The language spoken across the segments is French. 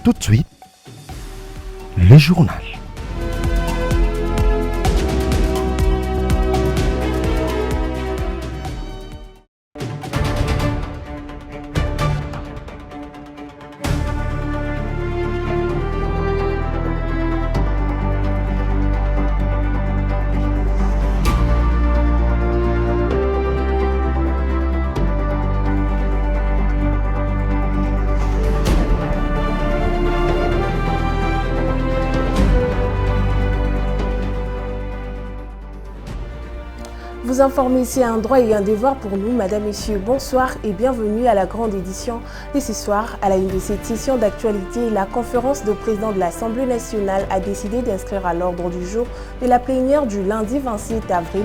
Tout de suite, le journal. Vous informer, c'est un droit et un devoir pour nous, Madame, Messieurs. Bonsoir et bienvenue à la grande édition de ce soir. À la une de cette session d'actualité, la conférence de président de l'Assemblée nationale a décidé d'inscrire à l'ordre du jour de la plénière du lundi 27 avril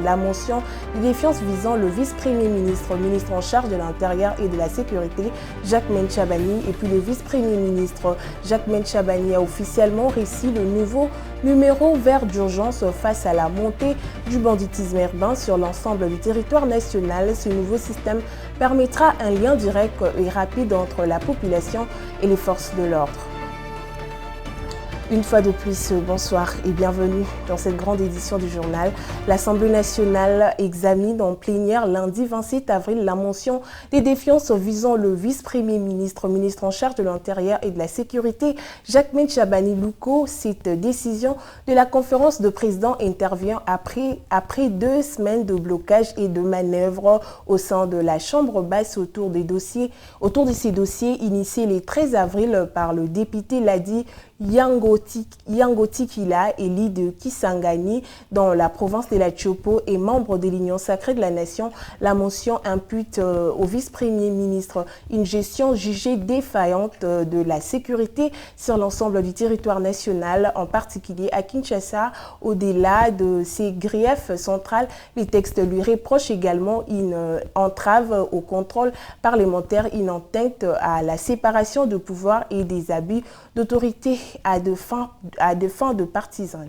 la motion de défiance visant le vice-premier ministre, ministre en charge de l'Intérieur et de la Sécurité, Jacquemain Chabani, et puis le vice-premier ministre Jacquemain Chabani a officiellement réussi le nouveau numéro vert d'urgence face à la montée du banditisme urbain sur l'ensemble du territoire national. Ce nouveau système permettra un lien direct et rapide entre la population et les forces de l'ordre. Une fois de plus, bonsoir et bienvenue dans cette grande édition du journal. L'Assemblée nationale examine en plénière lundi 27 avril la motion des défiances visant le vice-premier ministre, ministre en charge de l'Intérieur et de la Sécurité, Jacquemain Chabani Louko. Cette décision de la conférence de présidents intervient après 2 semaines de blocage et de manœuvres au sein de la Chambre basse autour de ces dossiers initiés le 13 avril par le député Ladi Yangoti Kila, élu de Kisangani dans la province de la Tchopo et membre de l'Union sacrée de la nation. La motion impute au vice-premier ministre une gestion jugée défaillante de la sécurité sur l'ensemble du territoire national, en particulier à Kinshasa. Au-delà de ses griefs centrales, les textes lui reprochent également une entrave au contrôle parlementaire, une atteinte à la séparation de pouvoir et des abus d'autorité à des fins de partisans.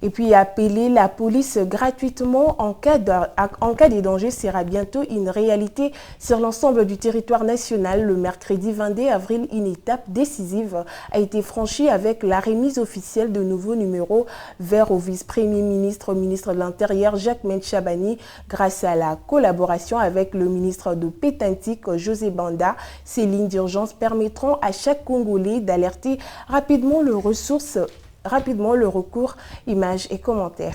Et puis appeler la police gratuitement en cas de danger sera bientôt une réalité sur l'ensemble du territoire national. Le mercredi 22 avril, une étape décisive a été franchie avec la remise officielle de nouveaux numéros verts au vice-premier ministre, ministre de l'Intérieur Jacquemain Chabani, grâce à la collaboration avec le ministre de Pétantique José Banda. Ces lignes d'urgence permettront à chaque Congolais d'alerter rapidement le recours, images et commentaires.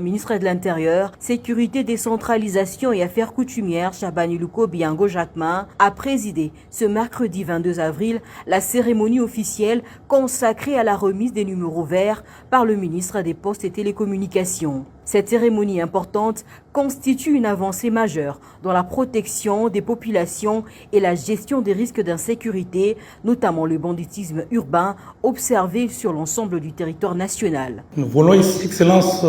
Ministre de l'Intérieur, Sécurité, Décentralisation et Affaires coutumières, Chabani Louko Biango Jacquemain, a présidé ce mercredi 22 avril la cérémonie officielle consacrée à la remise des numéros verts par le ministre des Postes et Télécommunications. Cette cérémonie importante constitue une avancée majeure dans la protection des populations et la gestion des risques d'insécurité, notamment le banditisme urbain observé sur l'ensemble du territoire national. Nous voulons ici, Excellence,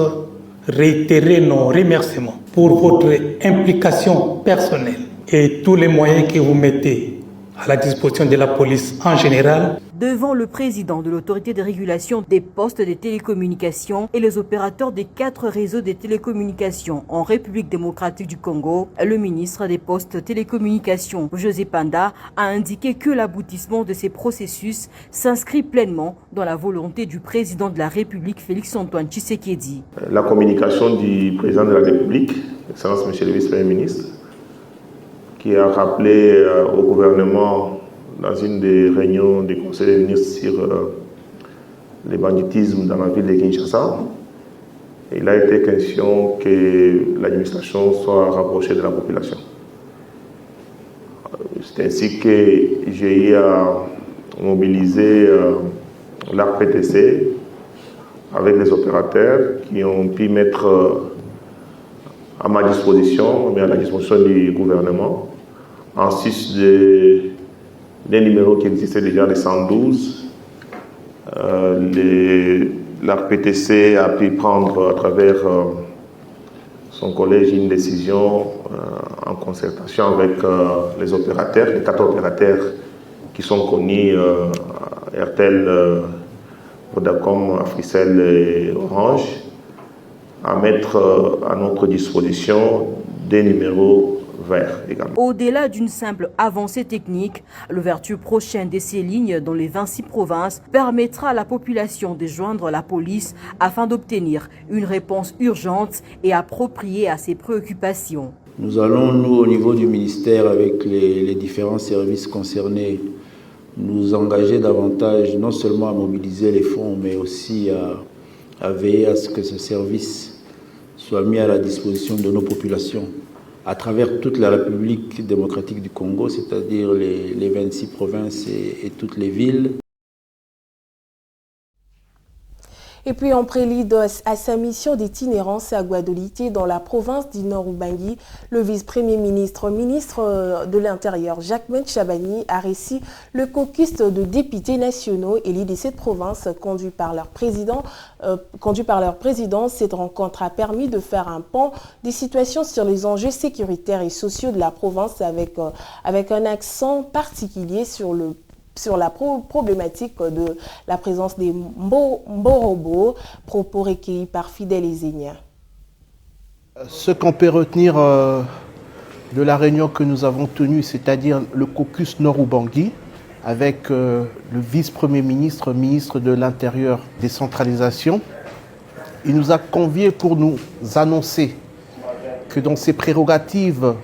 réitérer nos remerciements pour votre implication personnelle et tous les moyens que vous mettez à la disposition de la police en général. Devant le président de l'autorité de régulation des postes de télécommunications et les opérateurs des 4 réseaux de télécommunications en République démocratique du Congo, le ministre des postes télécommunications, José Banda, a indiqué que l'aboutissement de ces processus s'inscrit pleinement dans la volonté du président de la République, Félix-Antoine Tshisekedi. La communication du président de la République, Excellence Monsieur le vice-premier ministre, qui a rappelé au gouvernement dans une des réunions du Conseil des ministres sur le banditisme dans la ville de Kinshasa. Il a été question que l'administration soit rapprochée de la population. C'est ainsi que j'ai eu à mobiliser l'ARPTC avec les opérateurs qui ont pu mettre à ma disposition, mais à la disposition du gouvernement, en sus des numéros qui existaient déjà, les 112. L'ARPTC a pu prendre à travers son collège une décision en concertation avec les opérateurs, les 4 opérateurs qui sont connus, RTL, Vodacom, Africell et Orange, à mettre à notre disposition des numéros vert également. Au-delà d'une simple avancée technique, l'ouverture prochaine de ces lignes dans les 26 provinces permettra à la population de joindre la police afin d'obtenir une réponse urgente et appropriée à ses préoccupations. Nous allons, nous, au niveau du ministère, avec les différents services concernés, nous engager davantage, non seulement à mobiliser les fonds, mais aussi à veiller à ce que ce service soit mis à la disposition de nos populations à travers toute la République démocratique du Congo, c'est-à-dire les 26 provinces et toutes les villes. Et puis en prélude à sa mission d'itinérance à Guadolité dans la province du Nord-Ubangi, le vice-premier ministre de l'Intérieur Jacquemain Chabani a reçu le caucus de députés nationaux élus de cette province conduit par leur président. Cette rencontre a permis de faire un point des situations sur les enjeux sécuritaires et sociaux de la province avec un accent particulier sur la problématique de la présence des Mborobo, propos recueillis par Fidèle Ezenia. Ce qu'on peut retenir de la réunion que nous avons tenue, c'est-à-dire le caucus Nord-Ubangi, avec le vice-premier ministre, ministre de l'Intérieur, décentralisation, il nous a conviés pour nous annoncer que dans ses prérogatives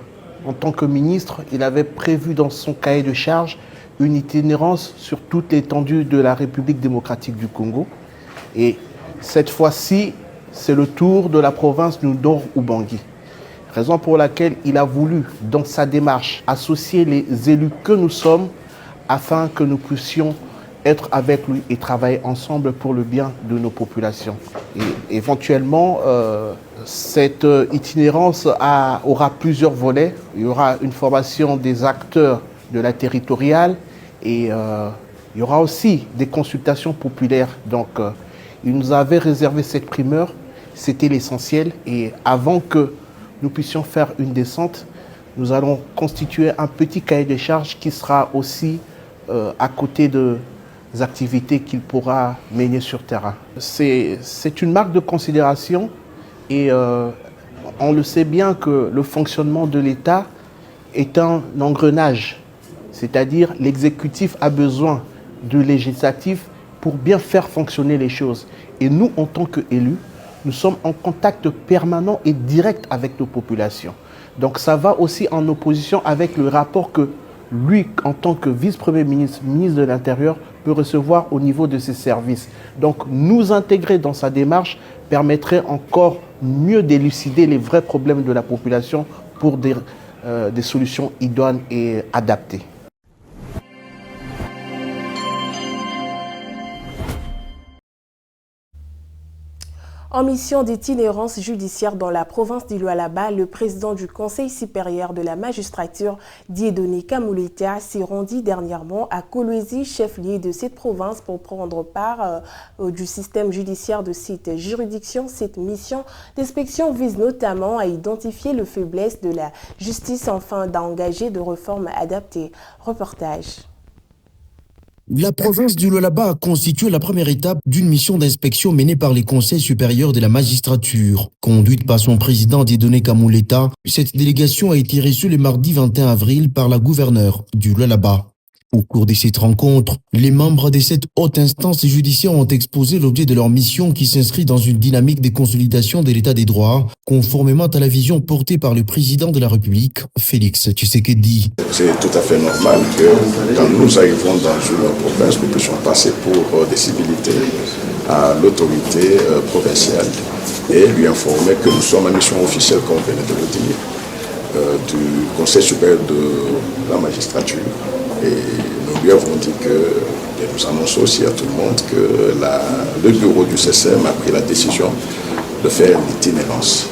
en tant que ministre, il avait prévu dans son cahier de charges une itinérance sur toute l'étendue de la République démocratique du Congo. Et cette fois-ci, c'est le tour de la province du Nord-Ubangi. Raison pour laquelle il a voulu, dans sa démarche, associer les élus que nous sommes afin que nous puissions être avec lui et travailler ensemble pour le bien de nos populations. Et éventuellement, cette itinérance aura plusieurs volets. Il y aura une formation des acteurs de la territoriale et il y aura aussi des consultations populaires. Donc, il nous avait réservé cette primeur, c'était l'essentiel. Et avant que nous puissions faire une descente, nous allons constituer un petit cahier de charges qui sera aussi à côté des activités qu'il pourra mener sur terrain. C'est une marque de considération et on le sait bien que le fonctionnement de l'État est un engrenage. C'est-à-dire l'exécutif a besoin du législatif pour bien faire fonctionner les choses. Et nous, en tant qu'élus, nous sommes en contact permanent et direct avec nos populations. Donc ça va aussi en opposition avec le rapport que lui, en tant que vice-premier ministre, ministre de l'Intérieur, peut recevoir au niveau de ses services. Donc nous intégrer dans sa démarche permettrait encore mieux d'élucider les vrais problèmes de la population pour des solutions idoines et adaptées. En mission d'itinérance judiciaire dans la province du Lualaba, le président du Conseil supérieur de la magistrature, Dieudonné Kamuleta, s'est rendu dernièrement à Kolwezi, chef-lieu de cette province, pour prendre part du système judiciaire de cette juridiction. Cette mission d'inspection vise notamment à identifier les faiblesses de la justice afin d'engager de réformes adaptées. Reportage. La province du Lualaba a constitué la première étape d'une mission d'inspection menée par les conseils supérieurs de la magistrature. Conduite par son président Dieudonné Kamuleta, cette délégation a été reçue le mardi 21 avril par la gouverneure du Lualaba. Au cours de cette rencontre, les membres de cette haute instance judiciaire ont exposé l'objet de leur mission qui s'inscrit dans une dynamique de consolidation de l'état des droits, conformément à la vision portée par le président de la République, Félix Tshisekedi. C'est tout à fait normal que quand nous arrivons dans une province, nous puissions passer pour des civilités à l'autorité provinciale et lui informer que nous sommes en mission officielle, comme on venait de le dire, du Conseil supérieur de la magistrature. Et nous lui avons dit et nous annonçons aussi à tout le monde que le bureau du CCM a pris la décision de faire l'itinérance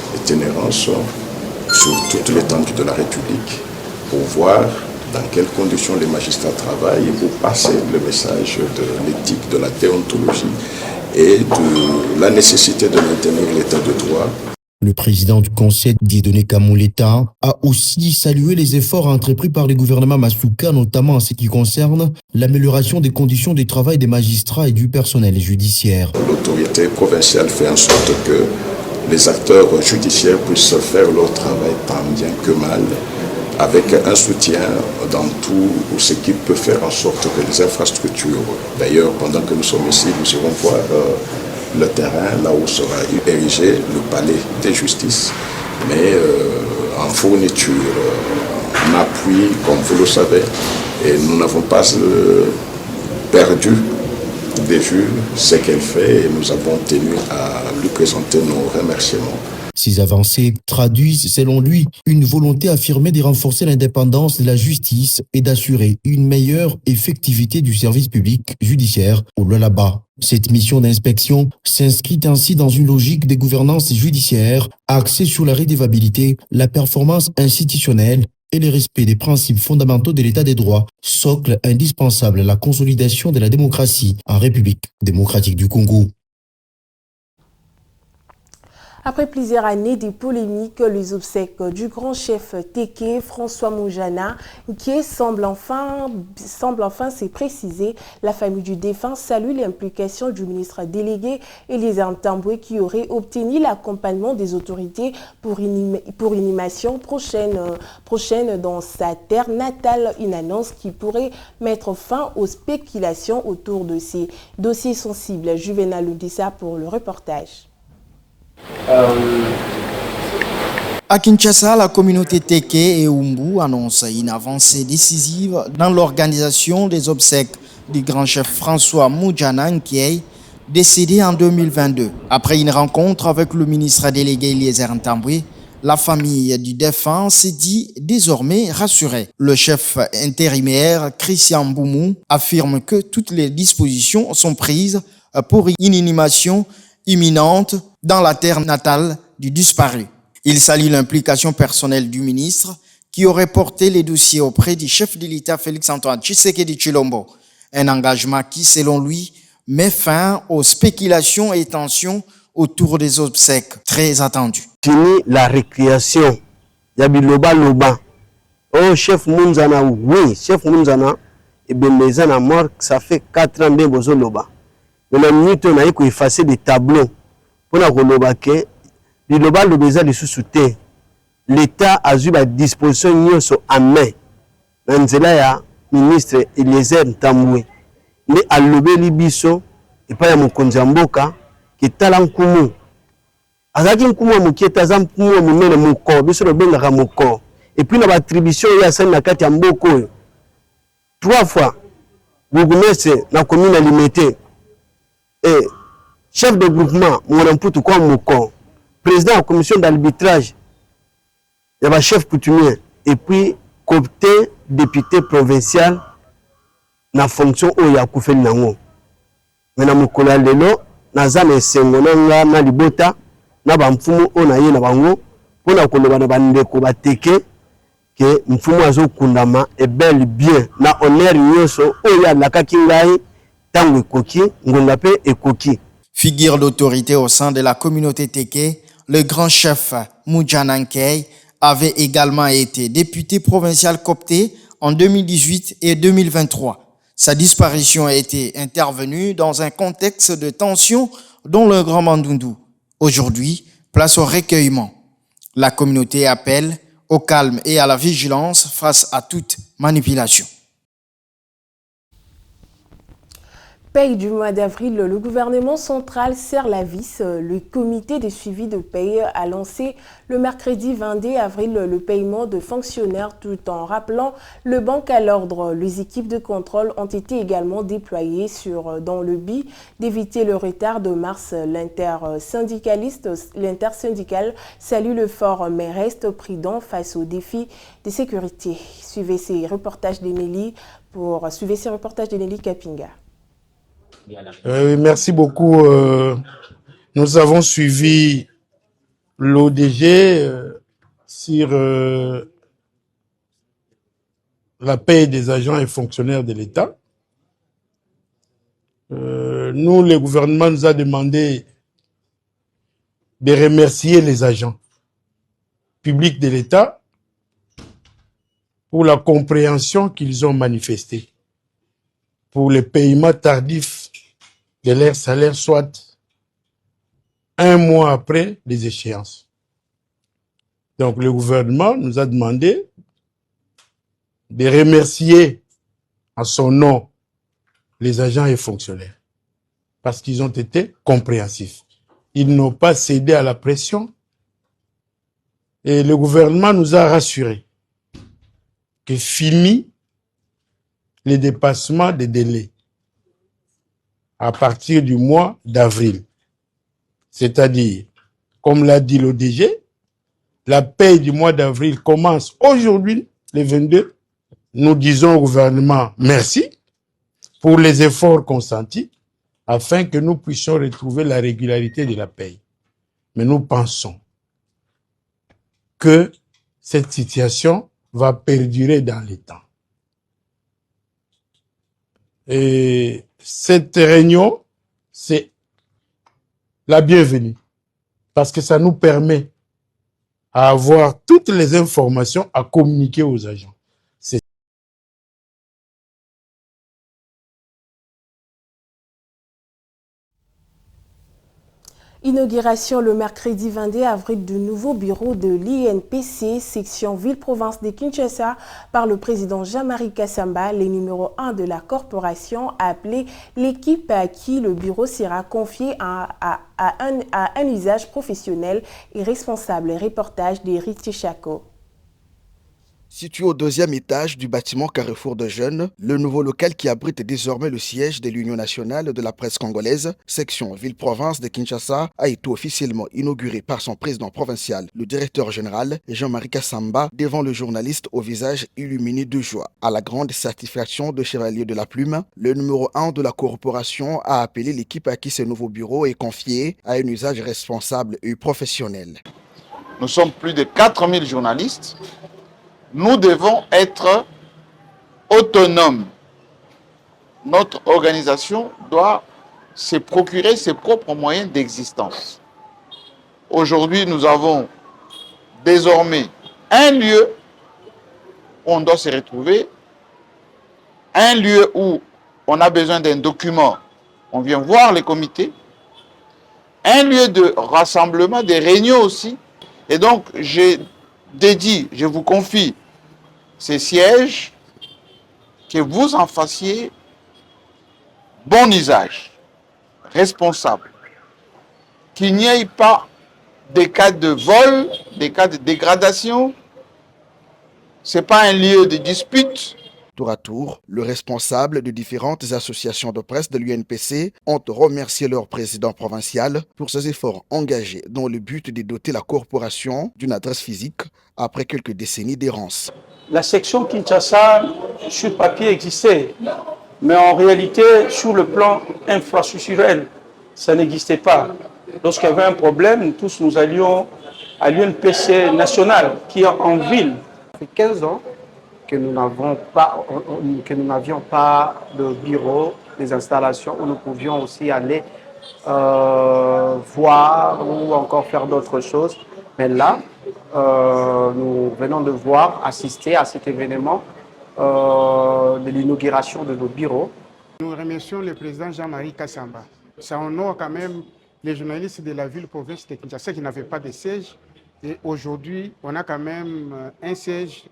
sur toute l'étendue de la République pour voir dans quelles conditions les magistrats travaillent et pour passer le message de l'éthique, de la déontologie et de la nécessité de maintenir l'état de droit. Le président du Conseil, Dieudonné Kamuleta, a aussi salué les efforts entrepris par le gouvernement Masuka, notamment en ce qui concerne l'amélioration des conditions de travail des magistrats et du personnel judiciaire. L'autorité provinciale fait en sorte que les acteurs judiciaires puissent faire leur travail tant bien que mal avec un soutien dans tout ce qui peut faire en sorte que les infrastructures, d'ailleurs pendant que nous sommes ici, nous irons voir le terrain là où sera érigé le palais de justice, mais en fourniture, en appui, comme vous le savez, et nous n'avons pas perdu de vue ce qu'elle fait et nous avons tenu à lui présenter nos remerciements. Ces avancées traduisent, selon lui, une volonté affirmée de renforcer l'indépendance de la justice et d'assurer une meilleure effectivité du service public judiciaire au Lualaba. Cette mission d'inspection s'inscrit ainsi dans une logique de gouvernance judiciaire axée sur la redevabilité, la performance institutionnelle et le respect des principes fondamentaux de l'état des droits, socle indispensable à la consolidation de la démocratie en République démocratique du Congo. Après plusieurs années de polémiques, les obsèques du grand chef Téké, François Moujana, qui semble enfin s'est précisé. La famille du défunt salue l'implication du ministre délégué Eliezer Ntambwe qui aurait obtenu l'accompagnement des autorités pour une inhumation prochaine dans sa terre natale, une annonce qui pourrait mettre fin aux spéculations autour de ces dossiers sensibles. Juvenal Odessa pour le reportage. À Kinshasa, la communauté Téké et Umbu annonce une avancée décisive dans l'organisation des obsèques du grand chef François Moujana Nkiei, décédé en 2022. Après une rencontre avec le ministre délégué Eliezer Ntambwe, la famille du défunt s'est dit désormais rassurée. Le chef intérimaire Christian Boumou affirme que toutes les dispositions sont prises pour une inhumation imminente dans la terre natale du disparu. Il salue l'implication personnelle du ministre qui aurait porté les dossiers auprès du chef de l'État Félix-Antoine Tshisekedi Tshilombo. Un engagement qui, selon lui, met fin aux spéculations et tensions autour des obsèques très attendues. Fini la récréation. Yabiloba Loba. Oh, chef Mounzana, oui, chef Mounzana, et bien les ans à mort, ça fait 4 ans bien bozo Loba. Maintenant, nous avons effacé des tableaux. Pour que Liloba Lobeza de sous-souté. L'État a eu la disposition en main. Dans le ministre Eliezer Ntambwe. Il a lobé Libiso et pas mon Konzamboka qui est talent commun. Azaki Nkumu Mukieta Zam Kumu Mumene Moko, Biso le Benga Moko. Et puis la attribution il y a 5 nakati Mboko. 3 fois, Gougumese na commune limitée. Et chef de groupement, Mouramputu comme Moko, président de la commission d'arbitrage, il y a chef coutumier, et puis copté député provincial na fonction où il y a Koufel Nango. Maintenant, Moukola Lelo, Nazame Sengonanga, na Libota, na Bamfumu, Onaye na Bango, pour la Koloba Bandeko Bateke, que Mfumu Azo Kundama est bel bien, na honneur Nyoso, Oya Lakakingai, Tango Koki, Ngondape et Koki. Figure d'autorité au sein de la communauté Téké, le grand chef Moujana Nkiei avait également été député provincial copté en 2018 et 2023. Sa disparition a été intervenue dans un contexte de tension dans le Grand Bandundu. Aujourd'hui, place au recueillement. La communauté appelle au calme et à la vigilance face à toute manipulation. Paye du mois d'avril, le gouvernement central serre la vis. Le comité de suivi de paye a lancé le mercredi 22 avril le paiement de fonctionnaires tout en rappelant le banque à l'ordre. Les équipes de contrôle ont été également déployées dans le but d'éviter le retard de mars. L'intersyndicale salue le fort mais reste prudent face aux défis de sécurité. Suivez ces reportages d'Enélie Kapinga. Merci beaucoup. Nous avons suivi l'ODG sur la paie des agents et fonctionnaires de l'État. Nous, le gouvernement nous a demandé de remercier les agents publics de l'État pour la compréhension qu'ils ont manifestée pour le paiement tardif de leur salaire, soit 1 mois après les échéances. Donc le gouvernement nous a demandé de remercier en son nom les agents et fonctionnaires parce qu'ils ont été compréhensifs. Ils n'ont pas cédé à la pression et le gouvernement nous a rassurés que fini les dépassements des délais à partir du mois d'avril. C'est-à-dire, comme l'a dit l'ODG, la paye du mois d'avril commence aujourd'hui, le 22. Nous disons au gouvernement merci pour les efforts consentis afin que nous puissions retrouver la régularité de la paye. Mais nous pensons que cette situation va perdurer dans le temps. Et cette réunion, c'est la bienvenue parce que ça nous permet à avoir toutes les informations à communiquer aux agents. Inauguration le mercredi 22 avril du nouveau bureau de l'INPC, section ville-province de Kinshasa, par le président Jean-Marie Kassamba, le numéro 1 de la corporation, a appelé l'équipe à qui le bureau sera confié à un usage professionnel et responsable. Reportage d'Éric Tichako. Situé au 2e étage du bâtiment Carrefour de Jeunes, le nouveau local qui abrite désormais le siège de l'Union nationale de la presse congolaise, section ville-province de Kinshasa, a été officiellement inauguré par son président provincial, le directeur général Jean-Marie Kassamba, devant le journaliste au visage illuminé de joie. À la grande satisfaction de Chevalier de la Plume, le numéro 1 de la corporation a appelé l'équipe à qui ce nouveau bureau est confié à un usage responsable et professionnel. Nous sommes plus de 4000 journalistes. Nous devons être autonomes. Notre organisation doit se procurer ses propres moyens d'existence. Aujourd'hui, nous avons désormais un lieu où on doit se retrouver, un lieu où on a besoin d'un document, on vient voir les comités, un lieu de rassemblement, des réunions aussi. Et donc, je vous confie ces sièges, que vous en fassiez bon usage, responsable, qu'il n'y ait pas des cas de vol, des cas de dégradation. Ce n'est pas un lieu de dispute. Tour à tour, le responsable de différentes associations de presse de l'UNPC ont remercié leur président provincial pour ses efforts engagés dans le but de doter la corporation d'une adresse physique après quelques décennies d'errance. La section Kinshasa, sur papier, existait, mais en réalité, sur le plan infrastructurel, ça n'existait pas. Lorsqu'il y avait un problème, tous nous allions à l'UNPC national, qui est en ville. Ça fait 15 ans que nous n'avions pas de bureau, des installations où nous pouvions aussi aller voir ou encore faire d'autres choses. Mais là, nous venons de assister à cet événement de l'inauguration de nos bureaux. Nous remercions le président Jean-Marie Kassamba. Ça honore quand même les journalistes de la ville-province de Kinshasa qui n'avaient pas de siège. Et aujourd'hui, on a quand même un siège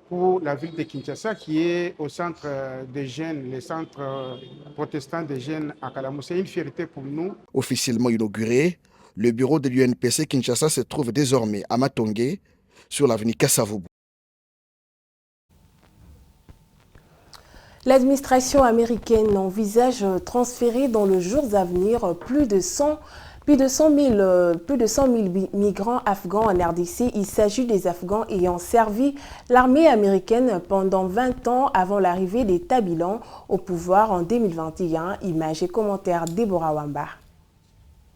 pour la ville de Kinshasa qui est au centre des jeunes, le centre protestant des jeunes à Kalamou. C'est une fierté pour nous. Officiellement inauguré, le bureau de l'UNPC Kinshasa se trouve désormais à Matongé, sur l'avenue Kassavubu. L'administration américaine envisage transférer dans les jours à venir plus de 100 000 migrants afghans en RDC. Il s'agit des Afghans ayant servi l'armée américaine pendant 20 ans avant l'arrivée des Talibans au pouvoir en 2021. Images et commentaires Déborah Wamba.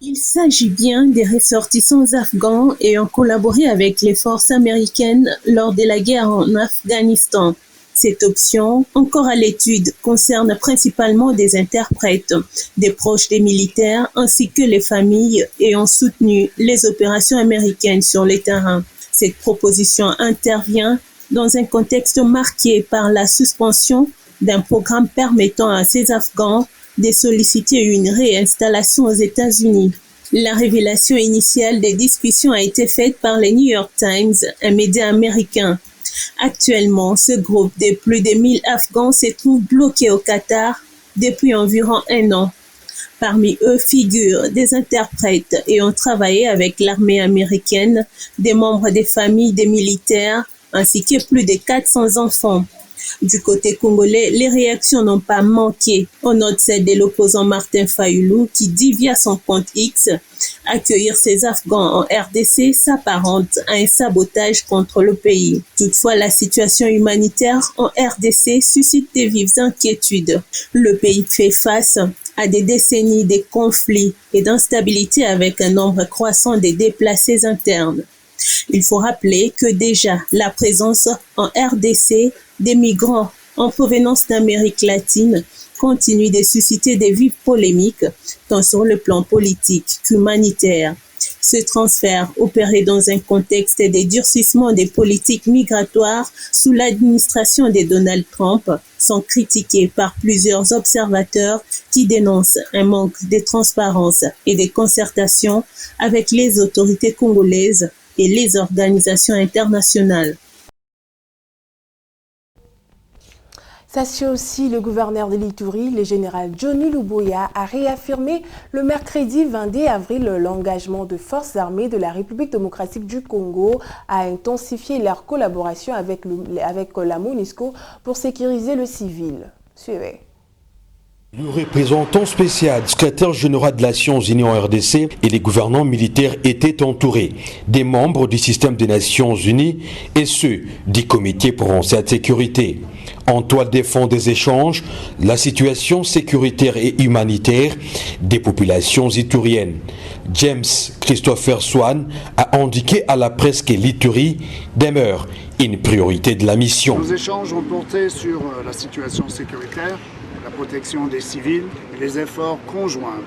Il s'agit bien des ressortissants afghans ayant collaboré avec les forces américaines lors de la guerre en Afghanistan. Cette option, encore à l'étude, concerne principalement des interprètes, des proches des militaires ainsi que les familles ayant soutenu les opérations américaines sur les terrains. Cette proposition intervient dans un contexte marqué par la suspension d'un programme permettant à ces Afghans de solliciter une réinstallation aux États-Unis. La révélation initiale des discussions a été faite par le New York Times, un média américain. Actuellement, ce groupe de plus de 1000 Afghans se trouve bloqué au Qatar depuis environ 1 an. Parmi eux figurent des interprètes et ont travaillé avec l'armée américaine, des membres des familles des militaires, ainsi que plus de 400 enfants. Du côté congolais, les réactions n'ont pas manqué. On note celle de l'opposant Martin Fayulu qui dit via son compte X accueillir ces Afghans en RDC s'apparente à un sabotage contre le pays. Toutefois, la situation humanitaire en RDC suscite de vives inquiétudes. Le pays fait face à des décennies de conflits et d'instabilité avec un nombre croissant de déplacés internes. Il faut rappeler que déjà la présence en RDC des migrants en provenance d'Amérique latine continue de susciter des vives polémiques, tant sur le plan politique qu'humanitaire. Ce transfert, opéré dans un contexte de durcissement des politiques migratoires sous l'administration de Donald Trump, sont critiqués par plusieurs observateurs qui dénoncent un manque de transparence et de concertation avec les autorités congolaises et les organisations internationales. Sachez aussi, le gouverneur de l'Ituri, le général Johnny Luboya, a réaffirmé le mercredi 22 avril l'engagement de forces armées de la République démocratique du Congo à intensifier leur collaboration avec la MONUSCO pour sécuriser le civil. Suivez. Le représentant spécial du secrétaire général de la Nations Unies en RDC et les gouvernants militaires étaient entourés des membres du système des Nations Unies et ceux du comité pour cette sécurité. En toile de fond des échanges, la situation sécuritaire et humanitaire des populations ituriennes. James Christopher Swan a indiqué à la presse que l'Ituri demeure une priorité de la mission. Nos échanges ont porté sur la situation sécuritaire, la protection des civils et les efforts conjoints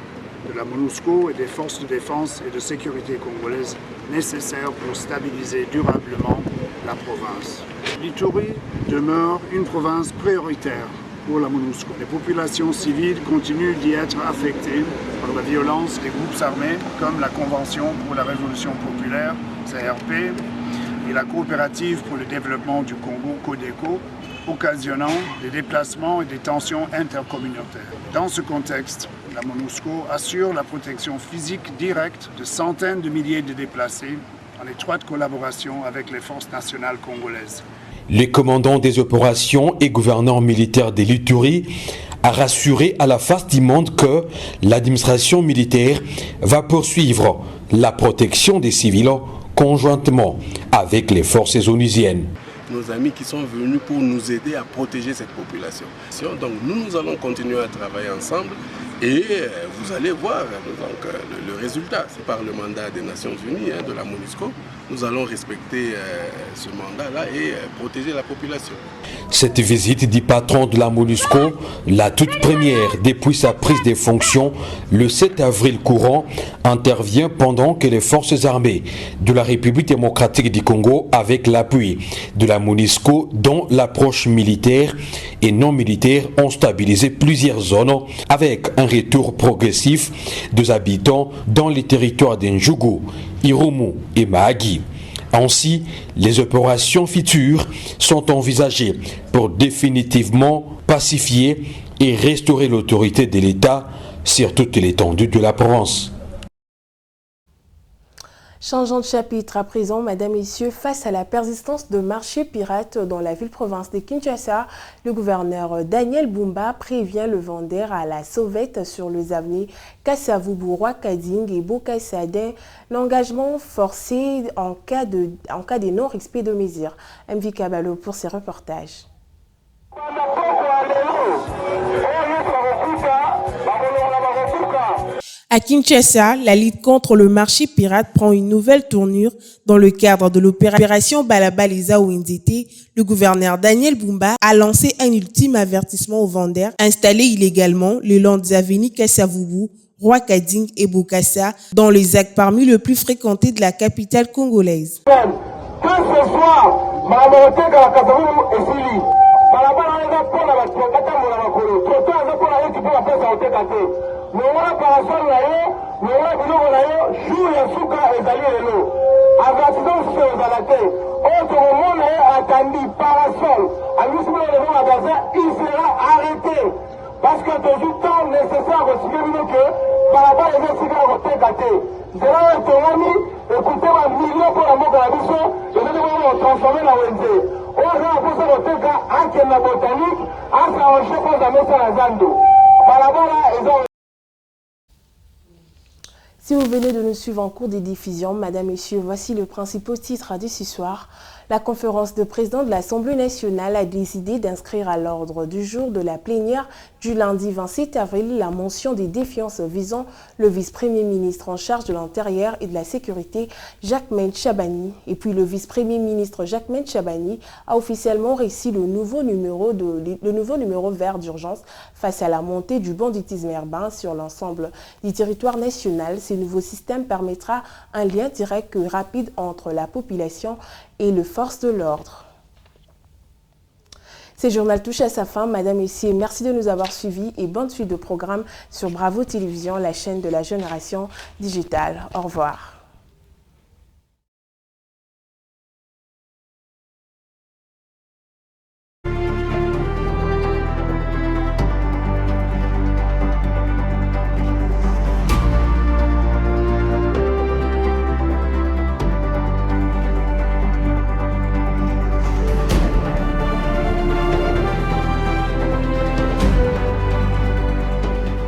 de la MONUSCO et des forces de défense et de sécurité congolaises nécessaires pour stabiliser durablement la province. L'Ituri demeure une province prioritaire pour la MONUSCO. Les populations civiles continuent d'y être affectées par la violence des groupes armés comme la Convention pour la Révolution populaire, CRP, et la Coopérative pour le développement du Congo, CODECO, occasionnant des déplacements et des tensions intercommunautaires. Dans ce contexte, la MONUSCO assure la protection physique directe de centaines de milliers de déplacés en étroite collaboration avec les forces nationales congolaises. Le commandant des opérations et gouverneur militaire de l'Ituri a rassuré à la face du monde que l'administration militaire va poursuivre la protection des civils conjointement avec les forces onusiennes. Nos amis qui sont venus pour nous aider à protéger cette population. Donc nous allons continuer à travailler ensemble et vous allez voir donc, le résultat. C'est par le mandat des Nations Unies, de la MONUSCO. Nous allons respecter ce mandat-là et protéger la population. Cette visite du patron de la MONUSCO, la toute première depuis sa prise de fonctions le 7 avril courant, intervient pendant que les forces armées de la République démocratique du Congo, avec l'appui de la MONUSCO, dont l'approche militaire et non militaire, ont stabilisé plusieurs zones avec un retour progressif des habitants dans les territoires d'Njougou, Irumu et Mahagi. Ainsi, les opérations futures sont envisagées pour définitivement pacifier et restaurer l'autorité de l'État sur toute l'étendue de la province. Changeons de chapitre à présent, mesdames et messieurs, face à la persistance de marchés pirates dans la ville-province de Kinshasa, le gouverneur Daniel Bumba prévient le vendeur à la sauvette sur les avenues Kassavubu, Rwakading et Bokassadin l'engagement forcé en cas de non-respect de mesures. MV Kabalo pour ses reportages. À Kinshasa, la lutte contre le marché pirate prend une nouvelle tournure. Dans le cadre de l'opération Balabaliza Ouinzete, le gouverneur Daniel Bumba a lancé un ultime avertissement aux vendeurs installés illégalement le long des avenues Kassavubu, Rwakading et Bokassa, dans les actes parmi les plus fréquentés de la capitale congolaise. Que ce soit Nora parasol na yo, nora biloko na yo, jour ya suka ezali lelo. Avertissement sur ezalate. Autre monde a attendu parasol. À lui, il sera arrêté. Parce que toujours temps nécessaire à que par rapport à c'est là où écoutez un million pour la mort de la mission, et nous devons transformer la ONG. On a posé le TK à la botanique, à s'arranger pour la mettre à Zando. Par rapport à ils ont. Si vous venez de nous suivre en cours des diffusions, Madame, Messieurs, voici le principal titre de ce soir. La conférence de président de l'Assemblée nationale a décidé d'inscrire à l'ordre du jour de la plénière du lundi 27 avril la mention des défiances visant le vice-premier ministre en charge de l'Intérieur et de la Sécurité, Jacquemain Chabani. Et puis le vice-premier ministre Jacquemain Chabani a officiellement réussi le nouveau numéro vert d'urgence face à la montée du banditisme urbain sur l'ensemble du territoire national. Ce nouveau système permettra un lien direct et rapide entre la population et les forces de l'ordre. Ce journal touche à sa fin. Madame et messieurs, merci de nous avoir suivis et bonne suite de programmes sur Bravo Télévision, la chaîne de la génération digitale. Au revoir.